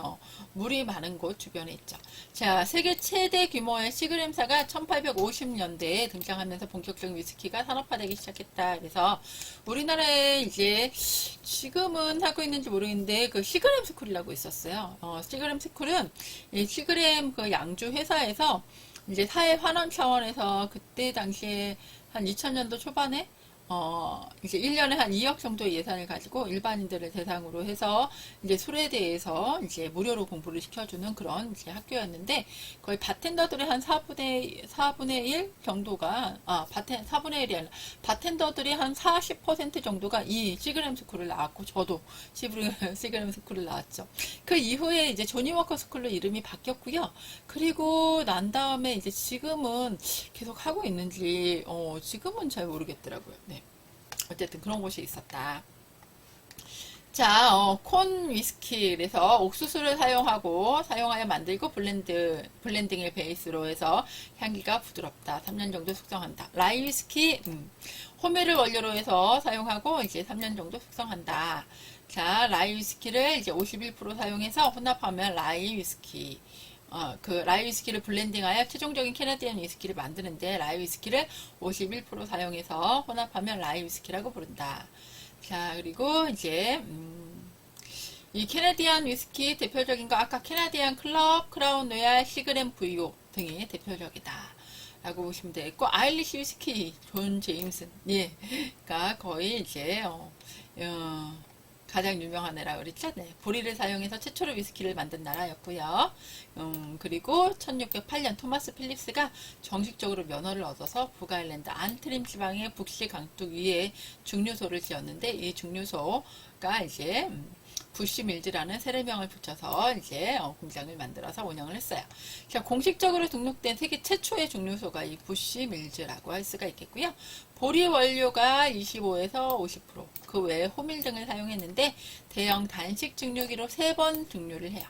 물이 많은 곳 주변에 있죠. 자, 세계 최대 규모의 시그램사가 1850년대에 등장하면서 본격적인 위스키가 산업화되기 시작했다. 그래서 우리나라에 이제 지금은 하고 있는지 모르겠는데 그 시그램 스쿨이라고 있었어요. 시그램 스쿨은 이 시그램 그 양주 회사에서 이제 사회 환원 차원에서 그때 당시에 한 2000년도 초반에 이제 1년에 한 2억 정도의 예산을 가지고 일반인들을 대상으로 해서 이제 술에 대해서 이제 무료로 공부를 시켜주는 그런 이제 학교였는데, 거의 바텐더들의 한 4분의 1 정도가, 4분의 1이 아니라 바텐더들이 한 40% 정도가 이 시그램 스쿨을 나왔고, 저도 시그램 스쿨을 나왔죠. 그 이후에 이제 조니 워커 스쿨로 이름이 바뀌었고요. 그리고 난 다음에 이제 지금은 계속 하고 있는지, 지금은 잘 모르겠더라고요. 네. 어쨌든 그런 곳이 있었다. 자, 콘 위스키. 그래서 옥수수를 사용하여 만들고 블렌딩을 베이스로 해서 향기가 부드럽다. 3년 정도 숙성한다. 라이 위스키, 호밀을 원료로 해서 사용하고 이제 3년 정도 숙성한다. 자, 라이 위스키를 이제 51% 사용해서 혼합하면 라이 위스키. 그 라이 위스키를 블렌딩하여 최종적인 캐나디안 위스키를 만드는데, 라이 위스키를 51% 사용해서 혼합하면 라이 위스키라고 부른다. 자, 그리고 이제 이 캐나디안 위스키 대표적인 거 아까 캐나디안 클럽, 크라운 로얄, 시그램 VO 등이 대표적이다 라고 보시면 되겠고, 아일리시 위스키, 존 제임슨, 예, 가 거의 이제 가장 유명한 애라고 그랬죠. 네, 보리를 사용해서 최초로 위스키를 만든 나라였고요. 그리고 1608년 토마스 필립스가 정식적으로 면허를 얻어서 북아일랜드 안트림 지방의 북시 강둑 위에 증류소를 지었는데 이 증류소가 이제 부시밀즈라는 세례명을 붙여서 이제 공장을 만들어서 운영을 했어요. 자, 공식적으로 등록된 세계 최초의 증류소가 이 부시밀즈라고 할 수가 있겠고요. 보리 원료가 25에서 50%, 그 외에 호밀 등을 사용했는데 대형 단식 증류기로 3번 증류를 해요.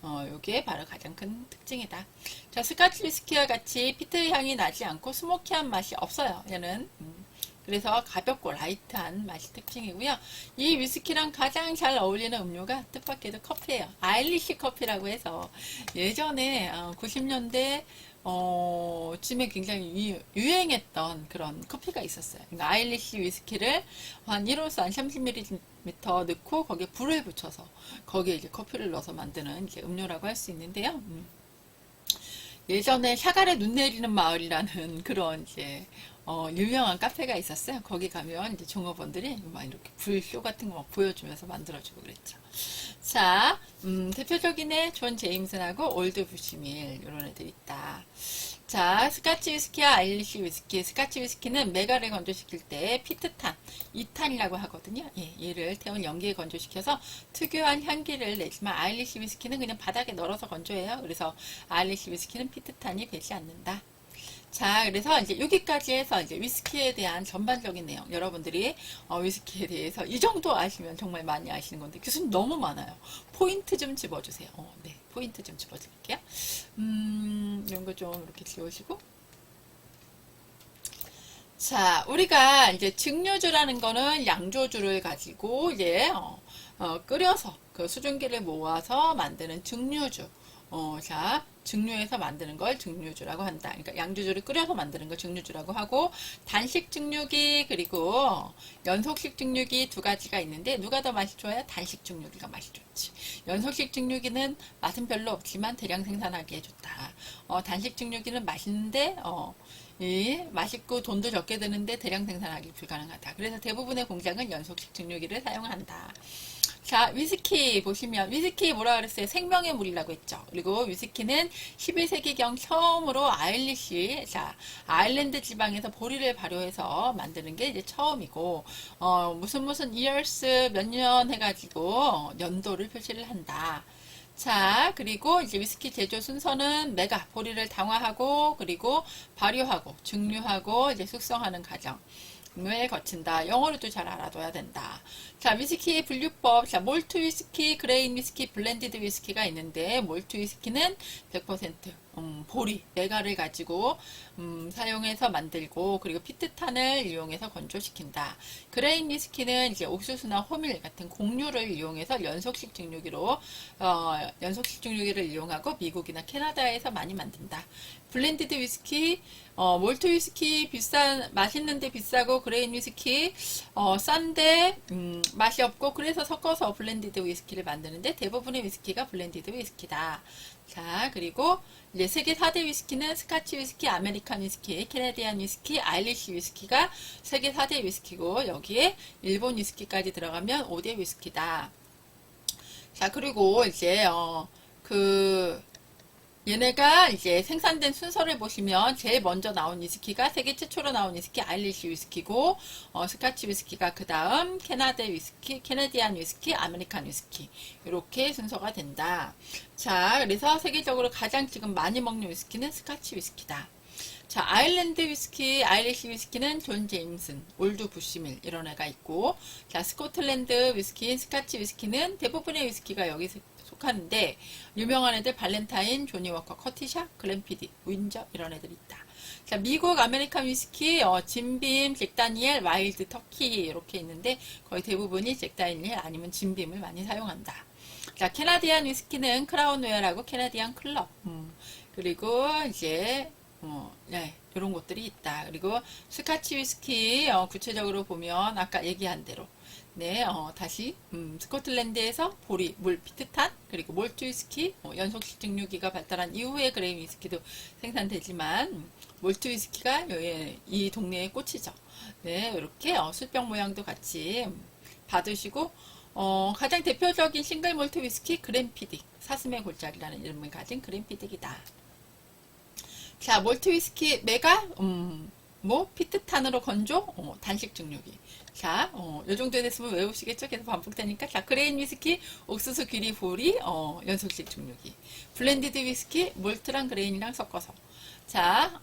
요게 바로 가장 큰 특징이다. 자, 스카치 위스키와 같이 피트 향이 나지 않고 스모키한 맛이 없어요. 얘는 그래서 가볍고 라이트한 맛이 특징이고요. 이 위스키랑 가장 잘 어울리는 음료가 뜻밖에도 커피예요. 아일리시 커피라고 해서 예전에 90년대 쯤에 굉장히 유행했던 그런 커피가 있었어요. 그러니까 아일리시 위스키를 한 1온스 한 30ml 넣고 거기에 불을 붙여서 거기에 이제 커피를 넣어서 만드는 이제 음료라고 할 수 있는데요. 예전에 샤갈의 눈 내리는 마을이라는 그런 이제 유명한 카페가 있었어요. 거기 가면 이제 종업원들이 막 이렇게 불쇼 같은 거 막 보여주면서 만들어주고 그랬죠. 자, 대표적인 애 존 제임슨하고 올드 부시밀 이런 애들 있다. 자, 스카치 위스키와 아일리시 위스키. 스카치 위스키는 메가를 건조시킬 때 피트탄, 2탄이라고 하거든요. 예, 얘를 태운 연기에 건조시켜서 특유한 향기를 내지만 아일리시 위스키는 그냥 바닥에 널어서 건조해요. 그래서 아일리시 위스키는 피트탄이 배지 않는다. 자, 그래서 이제 여기까지 해서 이제 위스키에 대한 전반적인 내용, 여러분들이 위스키에 대해서 이 정도 아시면 정말 많이 아시는 건데 교수님 너무 많아요. 포인트 좀 집어주세요. 네, 포인트 좀 집어드릴게요. 이런 거 좀 이렇게 지우시고. 자, 우리가 이제 증류주라는 거는 양조주를 가지고 이제 끓여서 그 수증기를 모아서 만드는 증류주. 자, 증류해서 만드는 걸 증류주라고 한다. 그러니까 양주주를 끓여서 만드는 걸 증류주라고 하고, 단식 증류기 그리고 연속식 증류기 두 가지가 있는데 누가 더 맛이 좋아요? 단식 증류기가 맛이 좋지. 연속식 증류기는 맛은 별로 없지만 대량 생산하기에 좋다. 단식 증류기는 맛있는데 맛있고 돈도 적게 드는데 대량 생산하기 불가능하다. 그래서 대부분의 공장은 연속식 증류기를 사용한다. 자, 위스키 보시면 위스키 뭐라 그랬어요? 생명의 물이라고 했죠. 그리고 위스키는 11세기경 처음으로 아일리시, 자, 아일랜드 지방에서 보리를 발효해서 만드는 게 이제 처음이고, 무슨 years 몇 년 해가지고 연도를 표시를 한다. 자, 그리고 이제 위스키 제조 순서는 메가, 보리를 당화하고, 그리고 발효하고, 증류하고, 이제 숙성하는 과정. 을 거친다. 영어로도 잘 알아둬야 된다. 자, 위스키의 분류법. 자, 몰트 위스키, 그레인 위스키, 블렌디드 위스키가 있는데, 몰트 위스키는 100% 보리, 메가를 가지고 사용해서 만들고, 그리고 피트탄을 이용해서 건조시킨다. 그레인 위스키는 이제 옥수수나 호밀 같은 곡류를 이용해서 연속식 증류기를 이용하고 미국이나 캐나다에서 많이 만든다. 블렌디드 위스키, 몰트 위스키 맛있는데 비싸고, 그레인 위스키, 싼데, 맛이 없고, 그래서 섞어서 블렌디드 위스키를 만드는데, 대부분의 위스키가 블렌디드 위스키다. 자, 그리고, 이제 세계 4대 위스키는 스카치 위스키, 아메리칸 위스키, 캐네디안 위스키, 아일리시 위스키가 세계 4대 위스키고, 여기에 일본 위스키까지 들어가면 5대 위스키다. 자, 그리고 이제, 얘네가 이제 생산된 순서를 보시면 제일 먼저 나온 위스키가 세계 최초로 나온 위스키 아일리시 위스키고, 스카치 위스키가 그 다음 캐네디안 위스키, 아메리칸 위스키 이렇게 순서가 된다. 자, 그래서 세계적으로 가장 지금 많이 먹는 위스키는 스카치 위스키다. 자, 아일랜드 위스키, 아일리시 위스키는 존 제임슨, 올드 부시밀 이런 애가 있고, 자, 스코틀랜드 위스키, 스카치 위스키는 대부분의 위스키가 여기 속하는데 유명한 애들 발렌타인, 조니 워커, 커티샤, 글렌피디, 윈저 이런 애들이 있다. 자, 미국 아메리칸 위스키, 진빔, 잭 다니엘, 와일드 터키 이렇게 있는데 거의 대부분이 잭 다니엘 아니면 진빔을 많이 사용한다. 자, 캐나디안 위스키는 크라운 웨어라고 캐나디안 클럽, 그리고 이제 네, 이런 것들이 있다. 그리고 스카치 위스키 구체적으로 보면 아까 얘기한 대로 네, 다시 스코틀랜드에서 보리, 물, 피트탄, 그리고 몰트 위스키, 연속식 증류기가 발달한 이후에 그레인 위스키도 생산되지만 몰트 위스키가 이 동네의 꽃이죠. 네, 이렇게 술병 모양도 같이 받으시고 가장 대표적인 싱글 몰트 위스키 그랜피딕, 사슴의 골짜기라는 이름을 가진 그랜피딕이다. 자, 몰트 위스키 메가, 뭐 피트탄으로 건조, 단식 증류기. 자, 요 정도 됐으면 외우시겠죠? 계속 반복되니까. 자, 그레인 위스키, 옥수수 귀리 보리, 연속식 증류기. 블렌디드 위스키, 몰트랑 그레인이랑 섞어서. 자,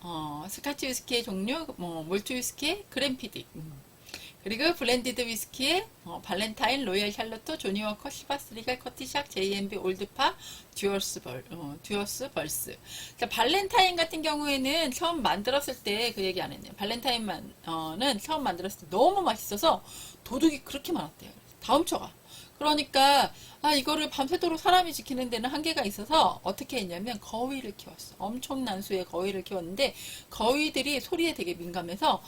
스카치 위스키의 종류, 몰트 위스키의 그랜피딕. 그리고 블렌디드 위스키의 발렌타인, 로얄 샬롯토, 조니워커, 시바스 리갈, 커티샥, J&B, 올드파, 듀어스 벌스. 자, 발렌타인 같은 경우에는 처음 만들었을 때 그 얘기 안 했네요. 발렌타인은 처음 만들었을 때 너무 맛있어서 도둑이 그렇게 많았대요. 다 훔쳐가. 그러니까 이거를 밤새도록 사람이 지키는 데는 한계가 있어서 어떻게 했냐면 거위를 키웠어. 엄청난 수의 거위를 키웠는데 거위들이 소리에 되게 민감해서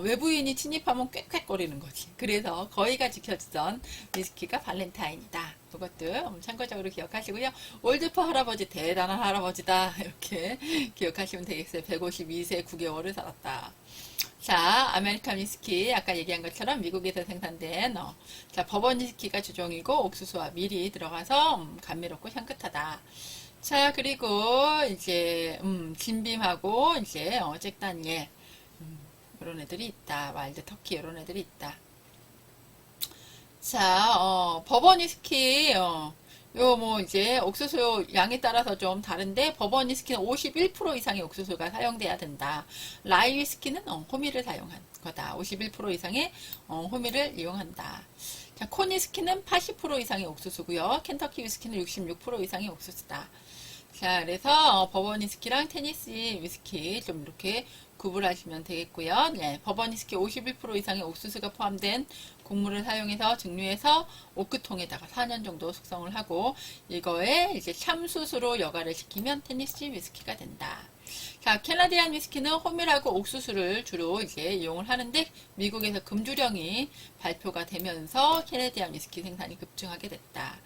외부인이 침입하면 꽥꽥거리는 거지. 그래서 거위가 지켜주던 위스키가 발렌타인이다. 그것도 참고적으로 기억하시고요. 올드파 할아버지 대단한 할아버지다. 이렇게 기억하시면 되겠어요. 152세 9개월을 살았다. 자, 아메리칸 위스키 아까 얘기한 것처럼 미국에서 생산된 자, 버번 위스키가 주종이고 옥수수와 밀이 들어가서 감미롭고 향긋하다. 자, 그리고 이제 진빔하고 이제 잭다니엘 이런 애들이 있다. 와일드 터키 이런 애들이 있다. 자, 버번 위스키 요 뭐 이제 옥수수 양에 따라서 좀 다른데 버번 위스키는 51% 이상의 옥수수가 사용돼야 된다. 라이 위스키는 호미를 사용한 거다. 51% 이상의 호미를 이용한다. 자, 콘 위스키는 80% 이상의 옥수수고요. 켄터키 위스키는 66% 이상의 옥수수다. 자, 그래서 버번 위스키랑 테니시 위스키 좀 이렇게 구분하시면 되겠고요. 네, 버번 위스키 51% 이상의 옥수수가 포함된 곡물을 사용해서 증류해서 오크통에다가 4년 정도 숙성을 하고 이거에 이제 참수수로 여과를 시키면 테니시 위스키가 된다. 자, 캐나디안 위스키는 호밀하고 옥수수를 주로 이제 이용을 하는데 미국에서 금주령이 발표가 되면서 캐나디안 위스키 생산이 급증하게 됐다.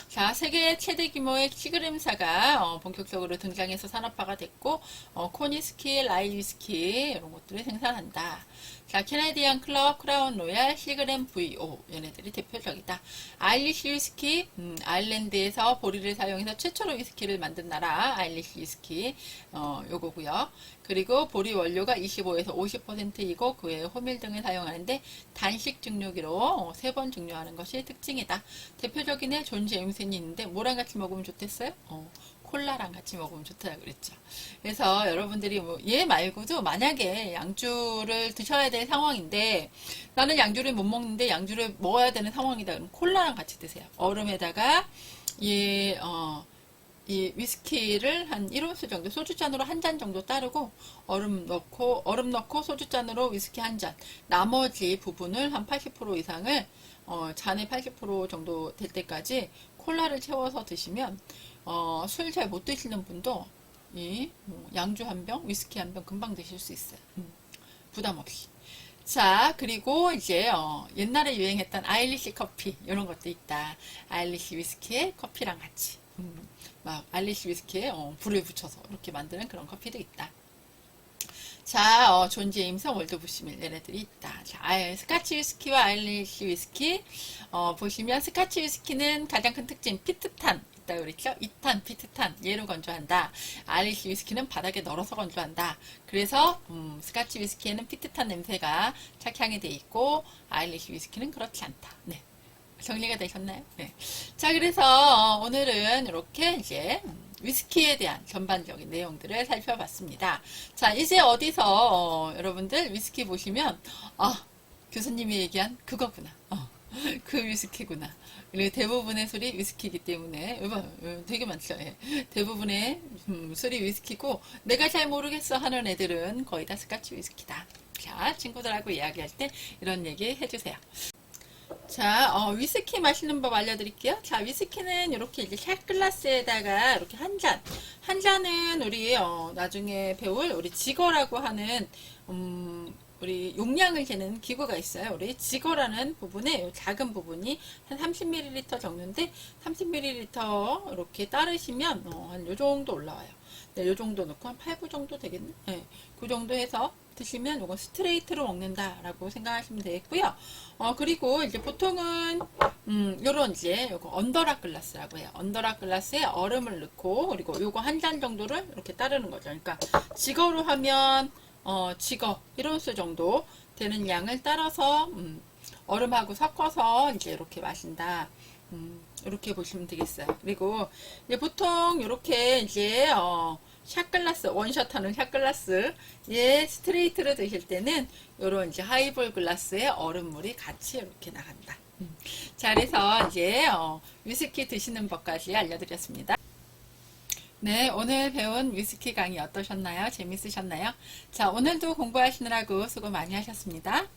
자, 세계 최대 규모의 시그램사가 본격적으로 등장해서 산업화가 됐고 코니스키, 라이 위스키 이런 것들을 생산한다. 자, 캐나디안 클럽, 크라운 로얄, 시그램 VO 얘네들이 대표적이다. 아일리시 위스키, 아일랜드에서 보리를 사용해서 최초로 위스키를 만든 나라 아일리시 위스키 요거고요. 그리고 보리 원료가 25에서 50%이고 그 외에 호밀 등을 사용하는데 단식 증류기로 3번 증류하는 것이 특징이다. 대표적인 애 존 제임슨이 있는데 뭐랑 같이 먹으면 좋댔어요? 콜라랑 같이 먹으면 좋다고 그랬죠. 그래서 여러분들이 뭐 얘 말고도 만약에 양주를 드셔야 될 상황인데 나는 양주를 못 먹는데 양주를 먹어야 되는 상황이다. 그럼 콜라랑 같이 드세요. 얼음에다가 이 위스키를 한 1온스 정도 소주잔으로 한 잔 정도 따르고 얼음 넣고 소주잔으로 위스키 한 잔. 나머지 부분을 한 80% 이상을 잔의 80% 정도 될 때까지 콜라를 채워서 드시면 술 잘 못 드시는 분도 양주 한 병, 위스키 한 병 금방 드실 수 있어요. 부담 없이. 자, 그리고 이제 옛날에 유행했던 아일리시 커피 이런 것도 있다. 아일리시 위스키에 커피랑 같이 막 아일리시 위스키에 불을 붙여서 이렇게 만드는 그런 커피도 있다. 자, 존 제임슨, 월드 부시밀 얘네들이 있다. 자, 스카치 위스키와 아일리시 위스키 보시면 스카치 위스키는 가장 큰 특징 피트탄 있다고 그랬죠? 2탄, 피트탄 얘로 건조한다. 아일리시 위스키는 바닥에 널어서 건조한다. 그래서 스카치 위스키에는 피트탄 냄새가 착향이 돼 있고 아일리시 위스키는 그렇지 않다. 네. 정리가 되셨나요? 네. 자, 그래서 오늘은 이렇게 이제 위스키에 대한 전반적인 내용들을 살펴봤습니다. 자, 이제 어디서 여러분들 위스키 보시면 교수님이 얘기한 그거구나. 그 위스키구나. 그리고 대부분의 술이 위스키이기 때문에 되게 많죠. 예. 대부분의 술이 위스키고 내가 잘 모르겠어 하는 애들은 거의 다 스카치 위스키다. 자, 친구들하고 이야기할 때 이런 얘기 해주세요. 자, 위스키 마시는 법 알려드릴게요. 자, 위스키는 이렇게 이제 샷 글라스에다가 이렇게 한 잔은 우리 나중에 배울 우리 지거라고 하는 우리 용량을 재는 기구가 있어요. 우리 지거라는 부분에 요 작은 부분이 한 30ml 정도인데 30ml 이렇게 따르시면 한 요 정도 올라와요. 네, 요 정도 넣고 한 8구 정도 되겠네. 네, 그 정도 해서 드시면 이건 스트레이트로 먹는다라고 생각하시면 되겠고요. 그리고 이제 보통은 요런 이제 요거 언더락 글라스라고 해요. 언더락 글라스에 얼음을 넣고 그리고 요거 한 잔 정도를 이렇게 따르는 거죠. 그러니까 지거로 하면 지거 1온스 정도 되는 양을 따라서 얼음하고 섞어서 이제 이렇게 마신다. 이렇게 보시면 되겠어요. 그리고 이제 보통 이렇게 이제 샷글라스 원샷하는 샷글라스 예 스트레이트로 드실 때는 요런 이제 하이볼 글라스에 얼음물이 같이 이렇게 나간다. 자, 그래서 이제 위스키 드시는 법까지 알려드렸습니다. 네, 오늘 배운 위스키 강의 어떠셨나요? 재밌으셨나요? 자, 오늘도 공부하시느라고 수고 많이 하셨습니다.